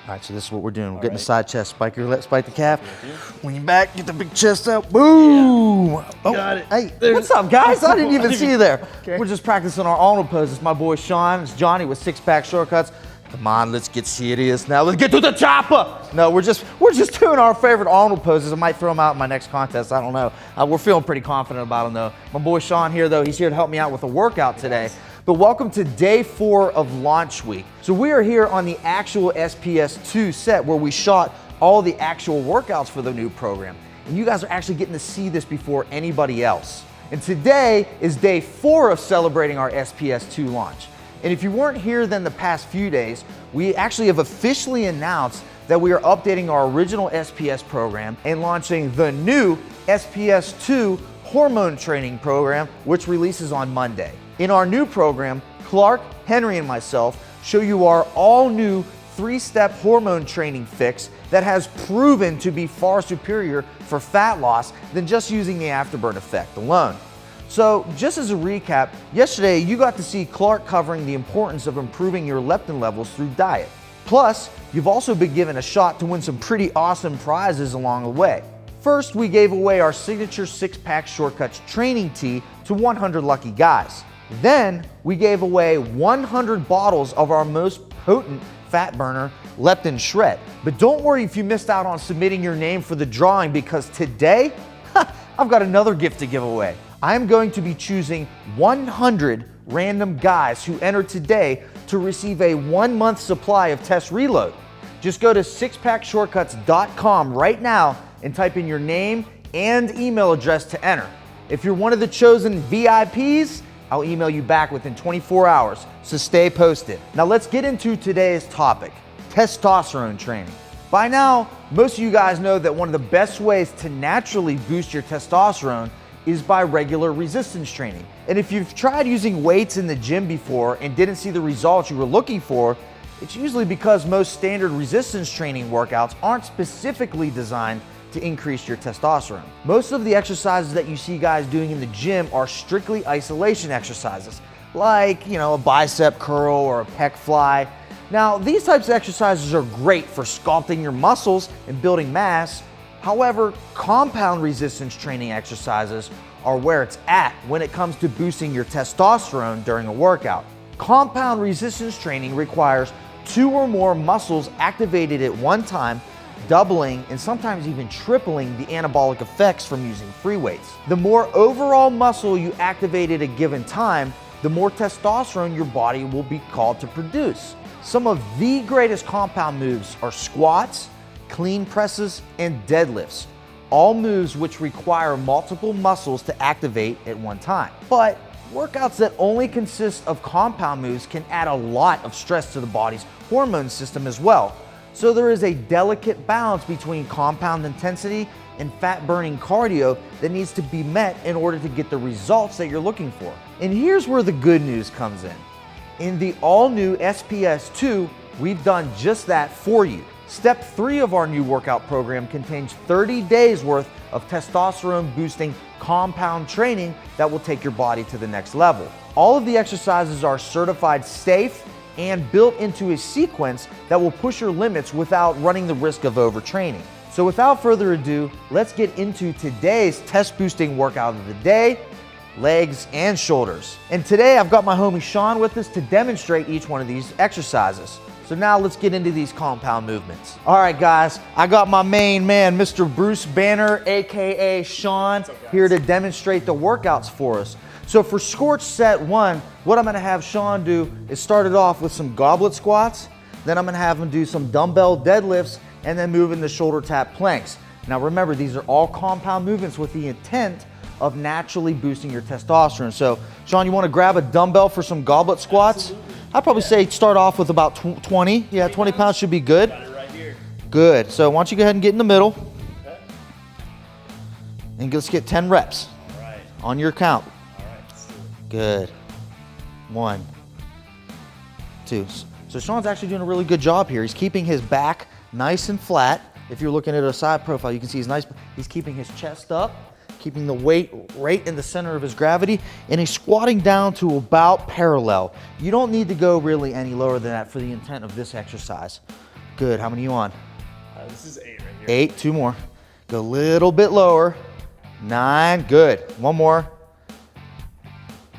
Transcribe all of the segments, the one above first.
All right, so this is what we're doing. We're getting the side chest. Spike your leg, spike the calf. Lean back, get the big chest out. Boom! Yeah. Oh, got it. Hey, what's up, guys? I didn't even see you there. Okay. We're just practicing our Arnold poses. My boy Sean, it's Johnny with Six Pack Shortcuts. Come on, let's get serious now. Let's get to the chopper. No, we're just doing our favorite Arnold poses. I might throw them out in my next contest. I don't know. We're feeling pretty confident about them though. My boy Sean here though, he's here to help me out with a workout today. But welcome to day 4 of launch week. So we are here on the actual SPS2 set where we shot all the actual workouts for the new program. And you guys are actually getting to see this before anybody else. And today is day 4 of celebrating our SPS2 launch. And if you weren't here then the past few days, we actually have officially announced that we are updating our original SPS program and launching the new SPS2 hormone training program, which releases on Monday. In our new program, Clark, Henry, and myself show you our all-new 3-step hormone training fix that has proven to be far superior for fat loss than just using the afterburn effect alone. So just as a recap, yesterday you got to see Clark covering the importance of improving your leptin levels through diet. Plus, you've also been given a shot to win some pretty awesome prizes along the way. First, we gave away our signature 6-pack shortcuts training tee to 100 lucky guys. Then we gave away 100 bottles of our most potent fat burner, Leptin Shred. But don't worry if you missed out on submitting your name for the drawing, because today, I've got another gift to give away. I'm going to be choosing 100 random guys who enter today to receive a 1-month supply of Test Reload. Just go to SixPackShortcuts.com right now and type in your name and email address to enter. If you're one of the chosen VIPs, I'll email you back within 24 hours, so stay posted. Now let's get into today's topic, testosterone training. By now, most of you guys know that one of the best ways to naturally boost your testosterone is by regular resistance training. And if you've tried using weights in the gym before and didn't see the results you were looking for, it's usually because most standard resistance training workouts aren't specifically designed to increase your testosterone. Most of the exercises that you see guys doing in the gym are strictly isolation exercises, like, a bicep curl or a pec fly. Now, these types of exercises are great for sculpting your muscles and building mass. However, compound resistance training exercises are where it's at when it comes to boosting your testosterone during a workout. Compound resistance training requires 2 or more muscles activated at one time, doubling and sometimes even tripling the anabolic effects from using free weights. The more overall muscle you activate at a given time, the more testosterone your body will be called to produce. Some of the greatest compound moves are squats, clean presses, and deadlifts, all moves which require multiple muscles to activate at one time. But workouts that only consist of compound moves can add a lot of stress to the body's hormone system as well. So there is a delicate balance between compound intensity and fat-burning cardio that needs to be met in order to get the results that you're looking for. And here's where the good news comes in. In the all-new SPS2, we've done just that for you. Step 3 of our new workout program contains 30 days worth of testosterone-boosting compound training that will take your body to the next level. All of the exercises are certified safe and built into a sequence that will push your limits without running the risk of overtraining. So without further ado, let's get into today's test boosting workout of the day, legs and shoulders. And today I've got my homie Sean with us to demonstrate each one of these exercises. So now let's get into these compound movements. All right, guys, I got my main man, Mr. Bruce Banner, AKA Sean, here to demonstrate the workouts for us. So for Scorch set 1, what I'm gonna have Sean do is start it off with some goblet squats, then I'm gonna have him do some dumbbell deadlifts, and then move into shoulder tap planks. Now remember, these are all compound movements with the intent of naturally boosting your testosterone. So Sean, you wanna grab a dumbbell for some goblet squats? Absolutely. I'd probably say start off with about 20. Yeah, 20 pounds should be good. Got it right here. Good. So why don't you go ahead and get in the middle. Okay. And let's get 10 reps. All right. On your count. All right. Let's do it. Good. 1, 2. So Sean's actually doing a really good job here. He's keeping his back nice and flat. If you're looking at a side profile, you can see he's keeping his chest up, keeping the weight right in the center of his gravity, and he's squatting down to about parallel. You don't need to go really any lower than that for the intent of this exercise. Good, how many are you on? This is 8 right here. 8, 2 more. Go a little bit lower. 9, good. 1 more.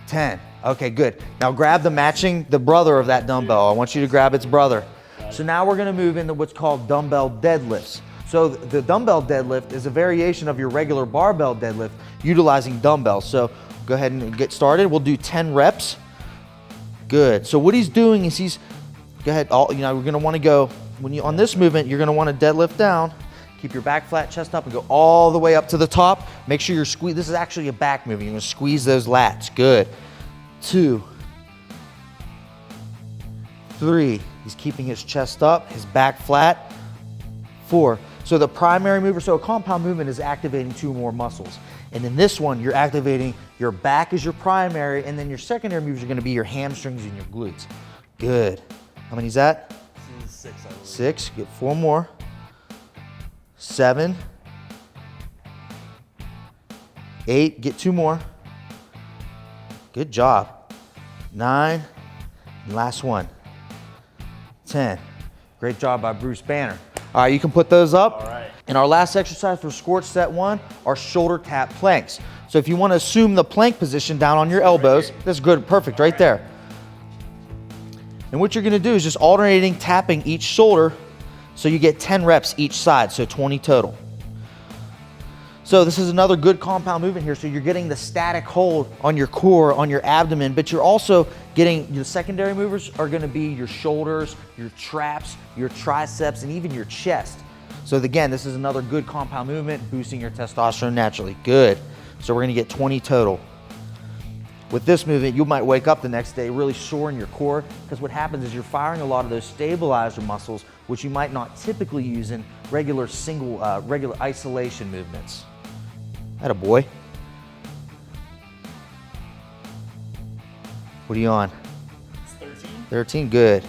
10, okay, good. Now grab the brother of that dumbbell. I want you to grab its brother. So now we're gonna move into what's called dumbbell deadlifts. So the dumbbell deadlift is a variation of your regular barbell deadlift utilizing dumbbells. So go ahead and get started. We'll do 10 reps. Good. So what he's doing is go ahead, we're gonna wanna go, on this movement, you're gonna wanna deadlift down, keep your back flat, chest up, and go all the way up to the top. Make sure you're this is actually a back movement. You're gonna squeeze those lats. Good. 2, 3, he's keeping his chest up, his back flat. 4, so the primary mover, so a compound movement is activating 2 more muscles. And in this one, you're activating your back as your primary, and then your secondary moves are gonna be your hamstrings and your glutes. Good. How many is that? This is 6, I believe. 6, get 4 more. 7, 8, get 2 more. Good job. 9, and last one. 10. Great job by Bruce Banner. All right, you can put those up. All right. And our last exercise for Scorch Set 1 are shoulder tap planks. So if you want to assume the plank position down on your elbows, that's good, perfect, right there. And what you're gonna do is just alternating tapping each shoulder so you get 10 reps each side, so 20 total. So this is another good compound movement here. So you're getting the static hold on your core, on your abdomen, but you're also getting, the secondary movers are gonna be your shoulders, your traps, your triceps, and even your chest. So again, this is another good compound movement, boosting your testosterone naturally. Good. So we're gonna get 20 total. With this movement, you might wake up the next day really sore in your core, because what happens is you're firing a lot of those stabilizer muscles, which you might not typically use in regular isolation movements. Atta boy. What are you on? It's 13. 13, good.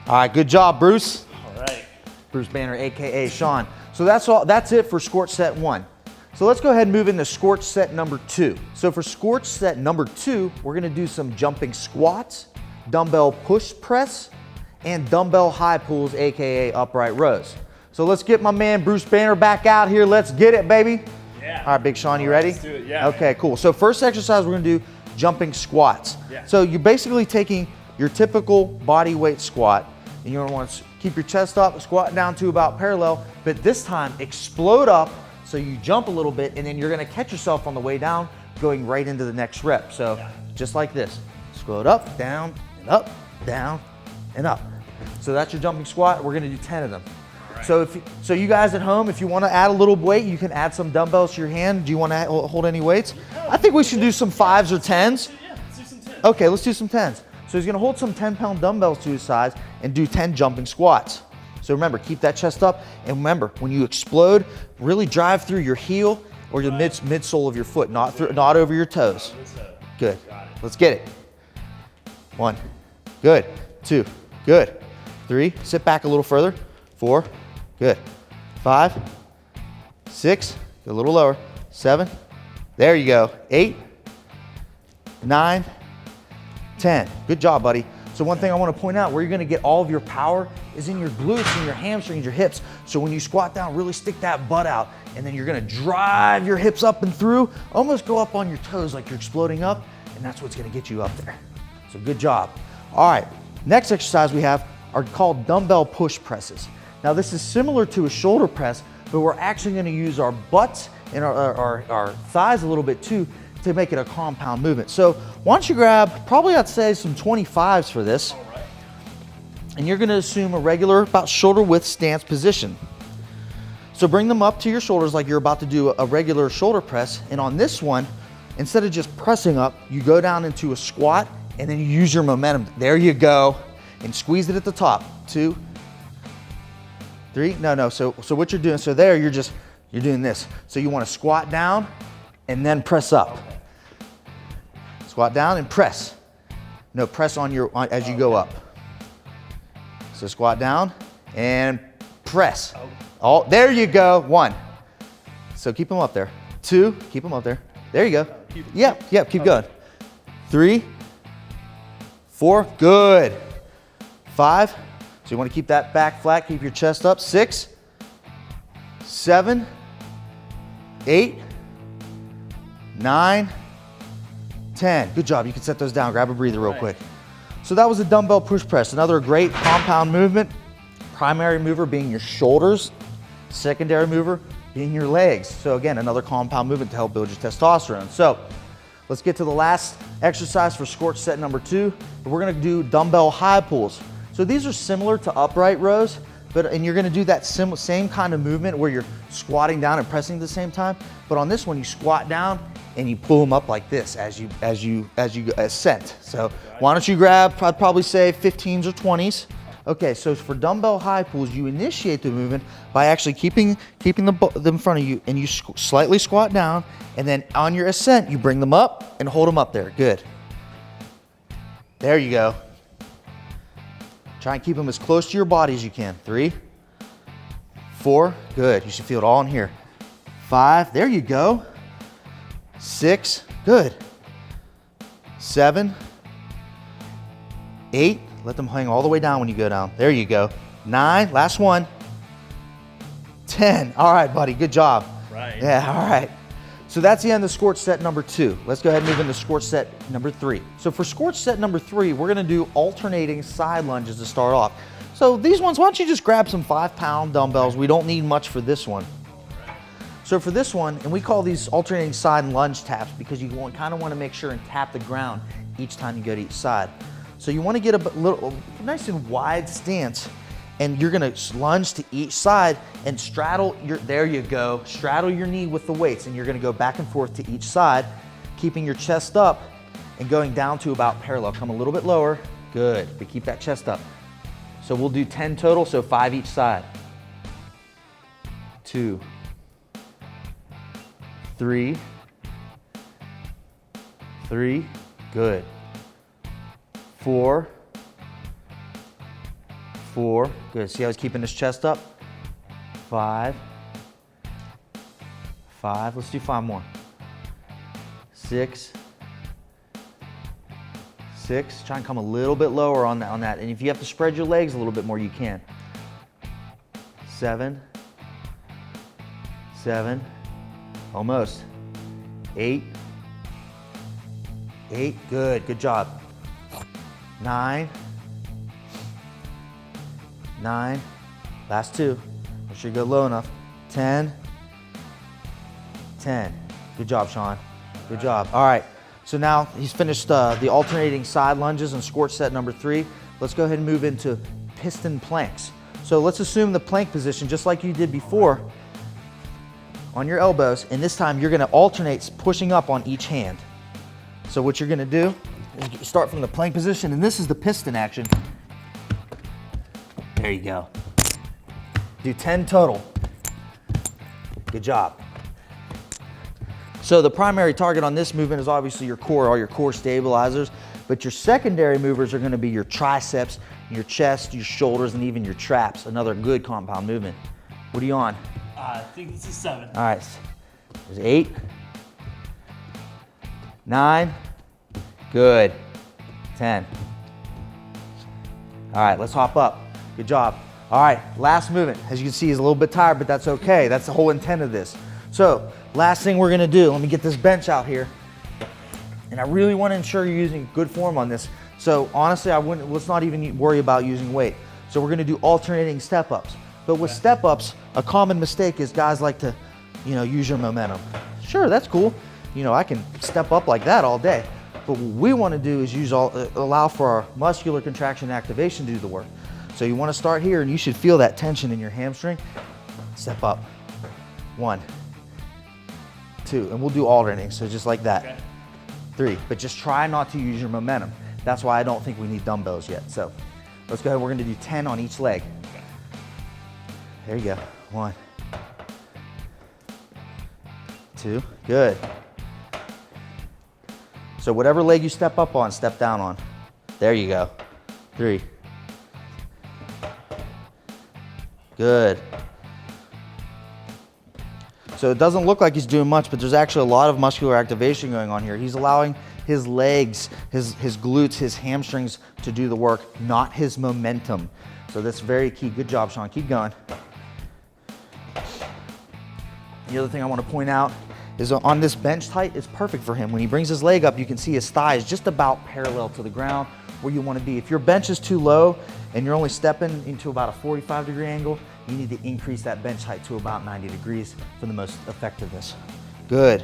All right, good job, Bruce. All right. Bruce Banner, AKA Sean. So that's it for Scorch Set 1. So let's go ahead and move into Scorch Set number 2. So for Scorch Set number 2, we're gonna do some jumping squats, dumbbell push press, and dumbbell high pulls, AKA upright rows. So let's get my man Bruce Banner back out here. Let's get it, baby. Yeah. All right, Big Sean, you ready? Let's do it, yeah. Okay, cool. So first exercise, we're gonna do jumping squats. Yeah. So you're basically taking your typical body weight squat, and you're gonna want to keep your chest up, squat down to about parallel, but this time explode up, so you jump a little bit, and then you're gonna catch yourself on the way down, going right into the next rep. So just like this, squat up, down, and up, down, and up. So that's your jumping squat. We're gonna do 10 of them. Right. So you guys at home, if you wanna add a little weight, you can add some dumbbells to your hand. Do you wanna hold any weights? I think we should do some 5s or 10s. Yeah, let's do some 10s. Okay, let's do some 10s. So he's gonna hold some 10-pound dumbbells to his sides and do 10 jumping squats. So remember, keep that chest up, and remember, when you explode, really drive through your heel or the midsole of your foot, not over your toes. Good. Let's get it. 1, good. 2, good. 3, sit back a little further. 4, good. 5, 6, go a little lower. 7, there you go. 8, 9, 10. Good job, buddy. So one thing I want to point out, where you're going to get all of your power is in your glutes and your hamstrings, your hips. So when you squat down, really stick that butt out, and then you're going to drive your hips up and through, almost go up on your toes like you're exploding up, and that's what's going to get you up there. So good job. All right, next exercise we have are called dumbbell push presses. Now this is similar to a shoulder press, but we're actually going to use our butts and our thighs a little bit too, to make it a compound movement. So why don't you grab, probably I'd say some 25s for this. All right. And you're gonna assume a regular, about shoulder width stance position. So bring them up to your shoulders like you're about to do a regular shoulder press. And on this one, instead of just pressing up, you go down into a squat and then you use your momentum. There you go. And squeeze it at the top. 2, 3, no. So what you're doing, so there you're doing this. So you wanna squat down and then press up. Squat down and press. No, press as you go up. So squat down and press. Oh, there you go. 1. So keep them up there. 2, keep them up there. There you go. Yep, keep going. 3, 4, good. 5, so you want to keep that back flat, keep your chest up. 6, 7, 8, 9, 10. Good job. You can set those down. Grab a breather real quick. So that was a dumbbell push press. Another great compound movement. Primary mover being your shoulders. Secondary mover being your legs. So again, another compound movement to help build your testosterone. So let's get to the last exercise for scorch set number 2. We're gonna do dumbbell high pulls. So these are similar to upright rows, and you're gonna do that same kind of movement where you're squatting down and pressing at the same time. But on this one, you squat down and you pull them up like this as you ascend. So why don't you grab, I'd probably say 15s or 20s. Okay, so for dumbbell high pulls, you initiate the movement by actually keeping them in front of you, and you slightly squat down, and then on your ascent, you bring them up and hold them up there. Good. There you go. Try and keep them as close to your body as you can. 3, 4, good. You should feel it all in here. 5, there you go. 6, good. 7, 8, let them hang all the way down when you go down. There you go. 9, last one. 10, all right, buddy, good job. Right. Yeah, all right. So that's the end of scorch set number 2. Let's go ahead and move into scorch set number 3. So for scorch set number 3, we're gonna do alternating side lunges to start off. So these ones, why don't you just grab some 5-pound dumbbells? We don't need much for this one. So for this one, and we call these alternating side lunge taps because you kind of want to make sure and tap the ground each time you go to each side. So you want to get a nice and wide stance, and you're going to lunge to each side and straddle there you go, straddle your knee with the weights, and you're going to go back and forth to each side, keeping your chest up and going down to about parallel. Come a little bit lower, good, but keep that chest up. So we'll do 10 total, so 5 each side. 2, 3, good. 4, good. See how he's keeping his chest up? 5, let's do 5 more. 6, try and come a little bit lower on that. And if you have to spread your legs a little bit more, you can. 7, almost. 8, good job. 9, last 2. Make sure you go low enough. 10, good job, Sean. Good job. All right, so now he's finished the alternating side lunges and scorch set number 3. Let's go ahead and move into piston planks. So let's assume the plank position, just like you did before, on your elbows, and this time you're gonna alternate pushing up on each hand. So what you're gonna do is you start from the plank position, and this is the piston action. There you go. Do 10 total. Good job. So the primary target on this movement is obviously your core, all your core stabilizers, but your secondary movers are gonna be your triceps, your chest, your shoulders, and even your traps. Another good compound movement. What are you on? I think this is 7. All right, there's 8, 9, good, 10. All right, let's hop up. Good job. All right, last movement. As you can see, he's a little bit tired, but that's okay. That's the whole intent of this. So last thing we're gonna do, let me get this bench out here. And I really wanna ensure you're using good form on this. So honestly, let's not even worry about using weight. So we're gonna do alternating step-ups. But with step-ups, a common mistake is guys like to, use your momentum. Sure, that's cool. I can step up like that all day. But what we want to do is allow for our muscular contraction and activation to do the work. So you want to start here, and you should feel that tension in your hamstring. Step up. 1, 2, and we'll do alternating, so just like that. Okay. 3, but just try not to use your momentum. That's why I don't think we need dumbbells yet. So let's go ahead, we're gonna do 10 on each leg. There you go. 1, 2, good. So whatever leg you step up on, step down on. There you go. 3, Good. So it doesn't look like he's doing much, but there's actually a lot of muscular activation going on here. He's allowing his legs, his glutes, his hamstrings to do the work, not his momentum. So that's very key. Good job, Sean. Keep going. The other thing I want to point out is on this bench height, it's perfect for him. When he brings his leg up, you can see his thighs just about parallel to the ground where you want to be. If your bench is too low and you're only stepping into about a 45-degree angle, you need to increase that bench height to about 90 degrees for the most effectiveness. Good.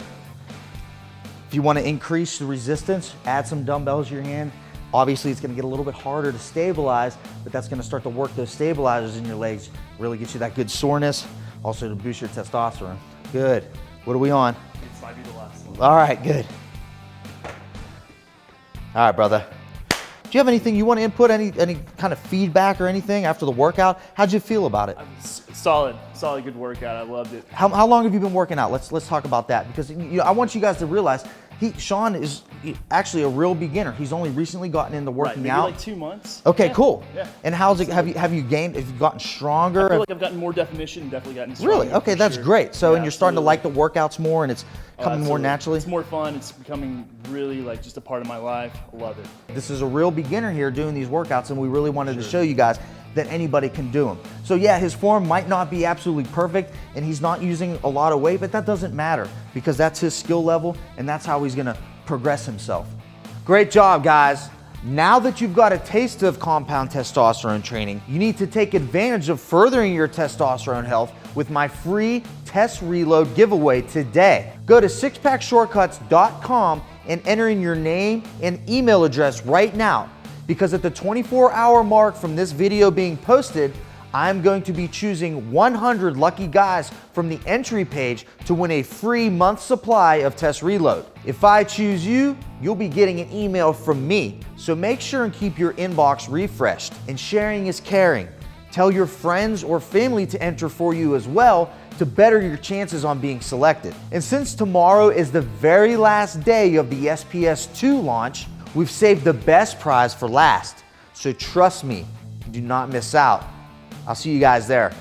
If you want to increase the resistance, add some dumbbells to your hand. Obviously, it's going to get a little bit harder to stabilize, but that's going to start to work those stabilizers in your legs, really get you that good soreness, also to boost your testosterone. Good. What are we on? This might be the last one. All right, good. All right, brother. Do you have anything you want to input, any kind of feedback or anything after the workout? How'd you feel about it? Solid, good workout. I loved it. How long have you been working out? Let's talk about that, because I want you guys to realize Sean is actually a real beginner. He's only recently gotten into working maybe out. like 2 months. Okay, yeah. cool. Yeah. And how's it? Have you gained? Have you gotten stronger? I feel like I've gotten more definition. Definitely gotten stronger. Really? Okay, that's sure. great. So, yeah, and you're starting to like the workouts more, and it's coming more naturally. It's more fun. It's becoming really like just a part of my life. I love it. This is a real beginner here doing these workouts, and we really wanted to show you guys that anybody can do them. So yeah, his form might not be absolutely perfect, and he's not using a lot of weight, but that doesn't matter because that's his skill level, and that's how he's gonna progress himself. Great job, guys. Now that you've got a taste of compound testosterone training, you need to take advantage of furthering your testosterone health with my free test reload giveaway today. Go to SixPackShortcuts.com and enter in your name and email address right now, because at the 24-hour mark from this video being posted, I'm going to be choosing 100 lucky guys from the entry page to win a free month supply of Test Reload. If I choose you, you'll be getting an email from me. So make sure and keep your inbox refreshed. And sharing is caring. Tell your friends or family to enter for you as well to better your chances on being selected. And since tomorrow is the very last day of the SPS2 launch, we've saved the best prize for last. So trust me, do not miss out. I'll see you guys there.